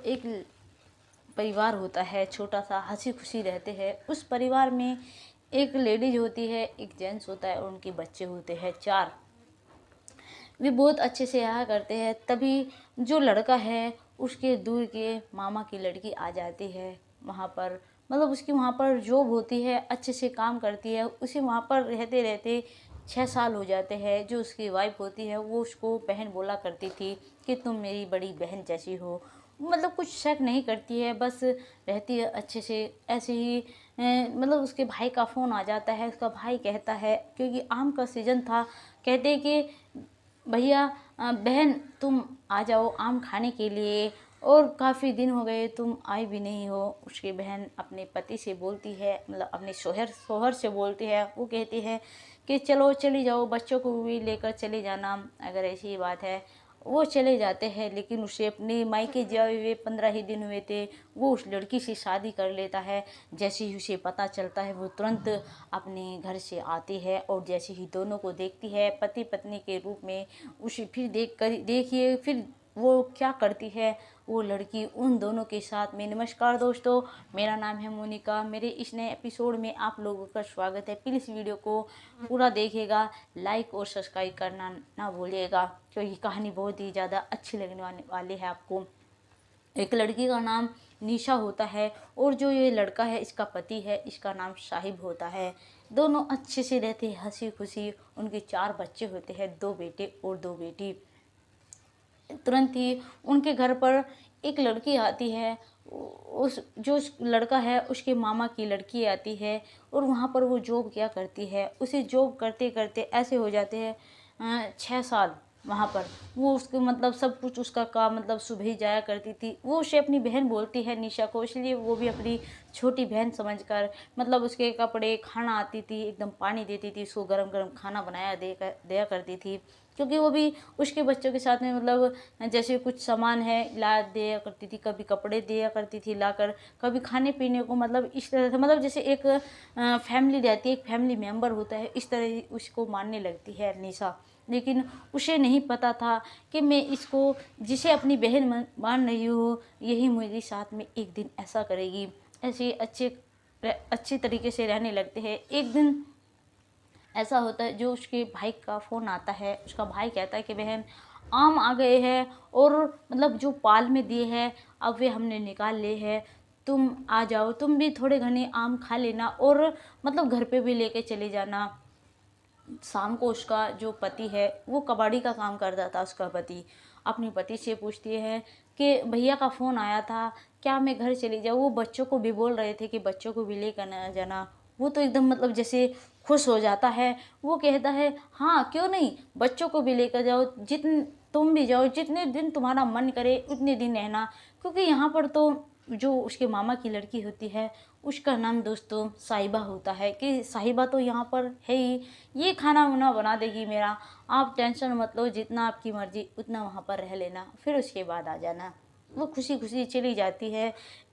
एक परिवार होता है, छोटा सा हंसी खुशी रहते हैं। उस परिवार में एक लेडीज होती है, एक जेंट्स होता है और उनके बच्चे होते हैं 4। वे बहुत अच्छे से रहा करते हैं। तभी जो लड़का है उसके दूर के मामा की लड़की आ जाती है वहाँ पर, मतलब उसकी वहाँ पर जॉब होती है, अच्छे से काम करती है। उसे वहाँ पर रहते रहते 6 साल हो जाते हैं। जो उसकी वाइफ होती है वो उसको बहन बोला करती थी कि तुम मेरी बड़ी बहन जैसी हो। मतलब कुछ शक नहीं करती है, बस रहती है अच्छे से ऐसे ही। मतलब उसके भाई का फ़ोन आ जाता है। उसका भाई कहता है, क्योंकि आम का सीज़न था, कहते हैं कि भैया बहन तुम आ जाओ आम खाने के लिए, और काफ़ी दिन हो गए तुम आई भी नहीं हो। उसकी बहन अपने पति से बोलती है, मतलब अपने शोहर से बोलती है। वो कहती है कि चलो चली जाओ, बच्चों को भी लेकर चले जाना अगर ऐसी बात है। वो चले जाते हैं, लेकिन उसे अपने मायके जाए हुए 15 ही दिन हुए थे। वो उस लड़की से शादी कर लेता है। जैसे ही उसे पता चलता है वो तुरंत अपने घर से आती है, और जैसे ही दोनों को देखती है पति पत्नी के रूप में, उसे फिर देखिए फिर वो क्या करती है वो लड़की उन दोनों के साथ में। नमस्कार दोस्तों, मेरा नाम है मोनिका। मेरे इस नए एपिसोड में आप लोगों का स्वागत है। प्लीज़ वीडियो को पूरा देखिएगा, लाइक और सब्सक्राइब करना ना भूलिएगा, क्योंकि कहानी बहुत ही ज़्यादा अच्छी लगने वाली है आपको। एक लड़की का नाम निशा होता है, और जो ये लड़का है इसका पति है, इसका नाम साहिब होता है। दोनों अच्छे से रहते हैं, हंसी खुशी। उनके 4 बच्चे होते हैं, 2 बेटे और 2 बेटी। तुरंत ही उनके घर पर एक लड़की आती है। उस लड़का है उसके मामा की लड़की आती है, और वहाँ पर वो जॉब क्या करती है। उसे जॉब करते करते ऐसे हो जाते हैं 6 साल वहाँ पर। वो उसके मतलब सब कुछ उसका काम, मतलब सुबह ही जाया करती थी। वो उसे अपनी बहन बोलती है निशा को, इसलिए वो भी अपनी छोटी बहन समझकर मतलब उसके कपड़े खाना आती थी, एकदम पानी देती थी, उसको गरम गरम खाना बनाया दिया करती थी। क्योंकि वो भी उसके बच्चों के साथ में मतलब जैसे कुछ सामान है ला दिया करती थी, कभी कपड़े दिया करती थी लाकर, कभी खाने पीने को। मतलब इस तरह से, मतलब जैसे एक फैमिली रहती है, एक फैमिली मेम्बर होता है, इस तरह ही उसको मानने लगती है निशा। लेकिन उसे नहीं पता था कि मैं इसको, जिसे अपनी बहन मान रही हूँ, यही मेरे साथ में एक दिन ऐसा करेगी। ऐसे अच्छे तरीके से रहने लगते हैं। एक दिन ऐसा होता है, जो उसके भाई का फ़ोन आता है। उसका भाई कहता है कि बहन आम आ गए हैं, और मतलब जो पाल में दिए हैं अब वे हमने निकाल लिए हैं, तुम आ जाओ, तुम भी थोड़े घने आम खा लेना, और मतलब घर पे भी लेके चले जाना। शाम को उसका जो पति है वो कबाड़ी का काम करता था। उसका पति अपने पति से पूछती है कि भैया का फ़ोन आया था, क्या मैं घर चली जाऊँ। वो बच्चों को भी बोल रहे थे कि बच्चों को भी लेकर ना जाना। वो तो एकदम मतलब जैसे खुश हो जाता है। वो कहता है हाँ क्यों नहीं, बच्चों को भी लेकर जाओ, जितने तुम भी जाओ, जितने दिन तुम्हारा मन करे उतने दिन रहना। क्योंकि यहाँ पर तो जो उसके मामा की लड़की होती है उसका नाम दोस्तों साहिबा होता है, कि साहिबा तो यहाँ पर है ही, ये खाना वाना बना देगी मेरा, आप टेंशन मत लो, जितना आपकी मर्जी उतना वहाँ पर रह लेना, फिर उसके बाद आ जाना। वो खुशी खुशी चली जाती है।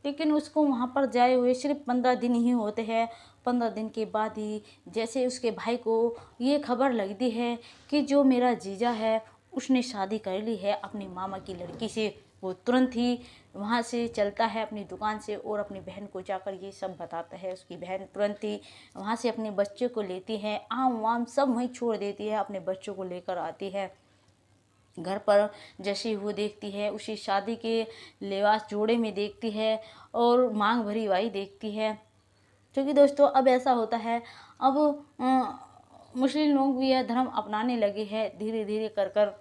लेकिन उसको वहाँ पर जाए हुए सिर्फ 15 दिन ही होते हैं। 15 दिन के बाद ही जैसे उसके भाई को ये खबर लगती है कि जो मेरा जीजा है उसने शादी कर ली है अपनी मामा की लड़की से। वो तुरंत ही वहाँ से चलता है अपनी दुकान से, और अपनी बहन को जाकर ये सब बताता है। उसकी बहन तुरंत ही वहाँ से अपने बच्चे को लेती है, आम वाम सब वहीं छोड़ देती है, अपने बच्चों को लेकर आती है घर पर। जैसे वो देखती है उसी शादी के लिबास जोड़े में देखती है, और मांग भरी वाई देखती है। क्योंकि दोस्तों अब ऐसा होता है, अब मुस्लिम लोग भी यह धर्म अपनाने लगे हैं धीरे धीरे कर कर।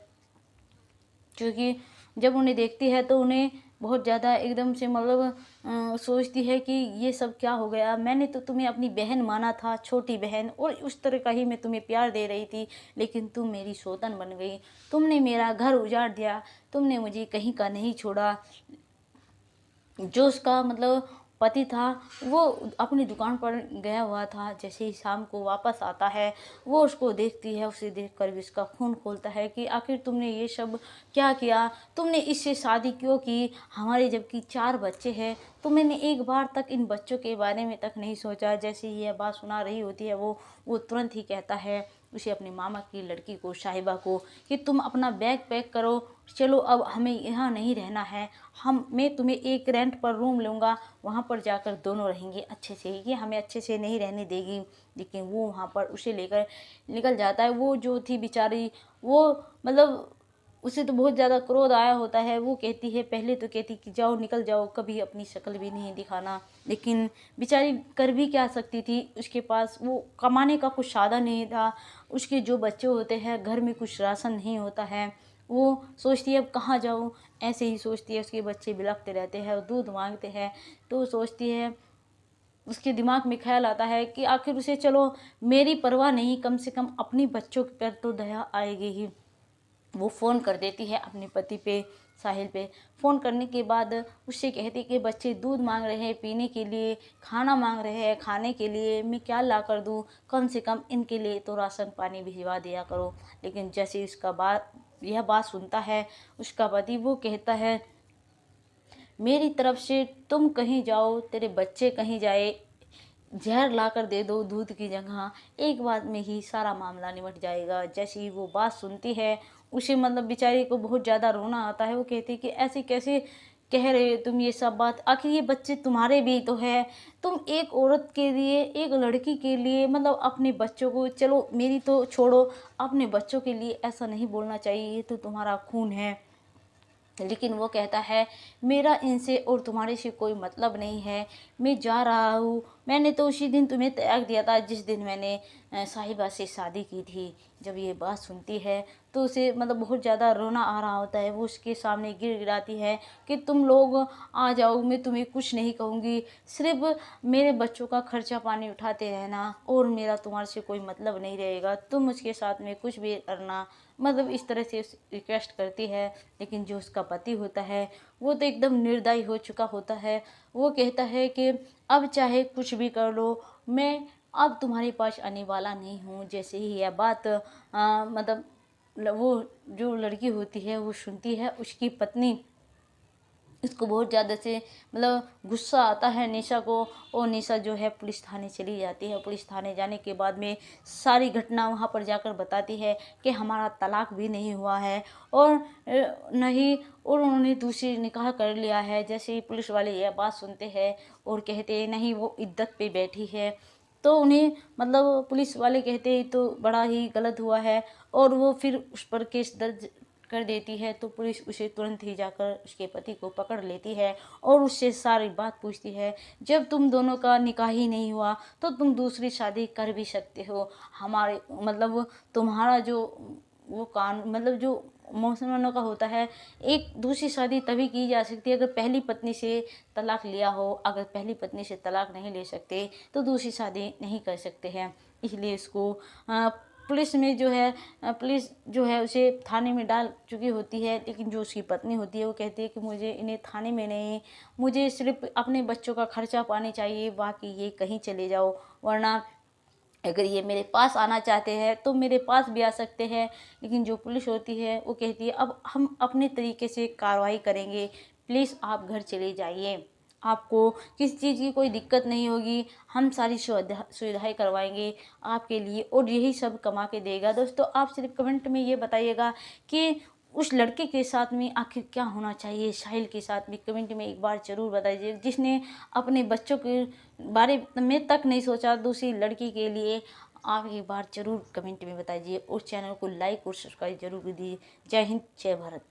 क्योंकि जब उन्हें देखती है तो उन्हें बहुत ज़्यादा एकदम से मतलब सोचती है कि ये सब क्या हो गया। मैंने तो तुम्हें अपनी बहन माना था, छोटी बहन, और उस तरह का ही मैं तुम्हें प्यार दे रही थी, लेकिन तुम मेरी सौतन बन गई। तुमने मेरा घर उजाड़ दिया, तुमने मुझे कहीं का नहीं छोड़ा। जो उसका मतलब पति था वो अपनी दुकान पर गया हुआ था। जैसे ही शाम को वापस आता है, वो उसको देखती है, उसे देखकर भी उसका खून खोलता है कि आखिर तुमने ये सब क्या किया, तुमने इससे शादी क्यों की, हमारे जबकि 4 बच्चे हैं। तो मैंने एक बार तक इन बच्चों के बारे में तक नहीं सोचा। जैसे ही यह बात सुना रही होती है वो तुरंत ही कहता है उसे अपने मामा की लड़की को, साहिबा को, कि तुम अपना बैग पैक करो, चलो अब हमें यहाँ नहीं रहना है, मैं तुम्हें एक रेंट पर रूम लूँगा, वहाँ पर जाकर दोनों रहेंगे अच्छे से। ये हमें अच्छे से नहीं रहने देगी। लेकिन वो वहाँ पर उसे लेकर निकल जाता है। वो जो थी बेचारी, वो मतलब उसे तो बहुत ज़्यादा क्रोध आया होता है। वो कहती है, पहले तो कहती कि जाओ, निकल जाओ, कभी अपनी शक्ल भी नहीं दिखाना। लेकिन बेचारी कर भी क्या सकती थी, उसके पास वो कमाने का कुछ साधन नहीं था। उसके जो बच्चे होते हैं, घर में कुछ राशन नहीं होता है। वो सोचती है अब कहाँ जाऊँ, ऐसे ही सोचती है। उसके बच्चे बिलखते रहते हैं और दूध मांगते हैं। तो सोचती है, उसके दिमाग में ख्याल आता है कि आखिर उसे, चलो मेरी परवाह नहीं, कम से कम अपनी बच्चों पर तो दया आएगी ही। वो फ़ोन कर देती है अपने पति पे, साहिल पे। फ़ोन करने के बाद उससे कहती कि बच्चे दूध मांग रहे हैं पीने के लिए, खाना मांग रहे हैं खाने के लिए, मैं क्या ला कर दूँ, कम से कम इनके लिए तो राशन पानी भिजवा दिया करो। लेकिन जैसे यह बात सुनता है उसका पति, वो कहता है, मेरी तरफ से तुम कहीं जाओ, तेरे बच्चे कहीं जाए, जहर ला कर दे दो दूध की जगह, एक बार में ही सारा मामला निमट जाएगा। जैसे ही वो बात सुनती है, उसे मतलब बेचारी को बहुत ज़्यादा रोना आता है। वो कहती है कि ऐसे कैसे कह रहे हो तुम ये सब बात, आखिर ये बच्चे तुम्हारे भी तो है। तुम एक औरत के लिए, एक लड़की के लिए, मतलब अपने बच्चों को, चलो मेरी तो छोड़ो, अपने बच्चों के लिए ऐसा नहीं बोलना चाहिए, ये तो तुम्हारा खून है। लेकिन वो कहता है, मेरा इनसे और तुम्हारे से कोई मतलब नहीं है, मैं जा रहा हूँ। मैंने तो उसी दिन तुम्हें त्याग दिया था जिस दिन मैंने साहिबा से शादी की थी। जब ये बात सुनती है तो उसे मतलब बहुत ज़्यादा रोना आ रहा होता है। वो उसके सामने गिड़ गिड़ाती है कि तुम लोग आ जाओ, मैं तुम्हें कुछ नहीं कहूँगी, सिर्फ मेरे बच्चों का खर्चा पानी उठाते रहना, और मेरा तुम्हारे से कोई मतलब नहीं रहेगा, तुम उसके साथ में कुछ भी करना, मतलब इस तरह से रिक्वेस्ट करती है। लेकिन जो उसका पति होता है वो तो एकदम निर्दयी हो चुका होता है। वो कहता है कि अब चाहे कुछ भी कर लो, मैं अब तुम्हारे पास आने वाला नहीं हूँ। जैसे ही यह बात मतलब वो जो लड़की होती है वो सुनती है, उसकी पत्नी, इसको बहुत ज़्यादा से मतलब गुस्सा आता है निशा को। और निशा जो है पुलिस थाने चली जाती है। पुलिस थाने जाने के बाद में सारी घटना वहाँ पर जाकर बताती है कि हमारा तलाक भी नहीं हुआ है, और नहीं, और उन्होंने दूसरी निकाह कर लिया है। जैसे ही पुलिस वाले यह बात सुनते हैं और कहते हैं नहीं वो इद्दत पे बैठी है, तो उन्हें मतलब पुलिस वाले कहते हैं तो बड़ा ही गलत हुआ है, और वो फिर उस पर केस दर्ज कर देती है। तो पुलिस उसे तुरंत ही जाकर उसके पति को पकड़ लेती है और उससे सारी बात पूछती है, जब तुम दोनों का निकाह ही नहीं हुआ तो तुम दूसरी शादी कर भी सकते हो। हमारे मतलब तुम्हारा जो वो कान मतलब जो मुसलमानों का होता है, एक दूसरी शादी तभी की जा सकती है अगर पहली पत्नी से तलाक लिया हो। अगर पहली पत्नी से तलाक नहीं ले सकते तो दूसरी शादी नहीं कर सकते हैं। इसलिए इसको पुलिस में जो है पुलिस जो है उसे थाने में डाल चुकी होती है। लेकिन जो उसकी पत्नी होती है वो कहती है कि मुझे इन्हें थाने में नहीं, मुझे सिर्फ अपने बच्चों का खर्चा पानी चाहिए, बाकी ये कहीं चले जाओ, वरना अगर ये मेरे पास आना चाहते हैं तो मेरे पास भी आ सकते हैं। लेकिन जो पुलिस होती है वो कहती है अब हम अपने तरीके से कार्रवाई करेंगे, प्लीज़ आप घर चले जाइए, आपको किसी चीज़ की कोई दिक्कत नहीं होगी, हम सारी सुविधाएं करवाएंगे आपके लिए, और यही सब कमा के देगा। दोस्तों आप सिर्फ कमेंट में ये बताइएगा कि उस लड़के के साथ में आखिर क्या होना चाहिए, साहिल के साथ में कमेंट में एक बार ज़रूर बताइए, जिसने अपने बच्चों के बारे में तक नहीं सोचा दूसरी लड़की के लिए। आप एक बार ज़रूर कमेंट में बताइए और चैनल को लाइक और सब्सक्राइब जरूर कीजिए। जय हिंद, जय भारत।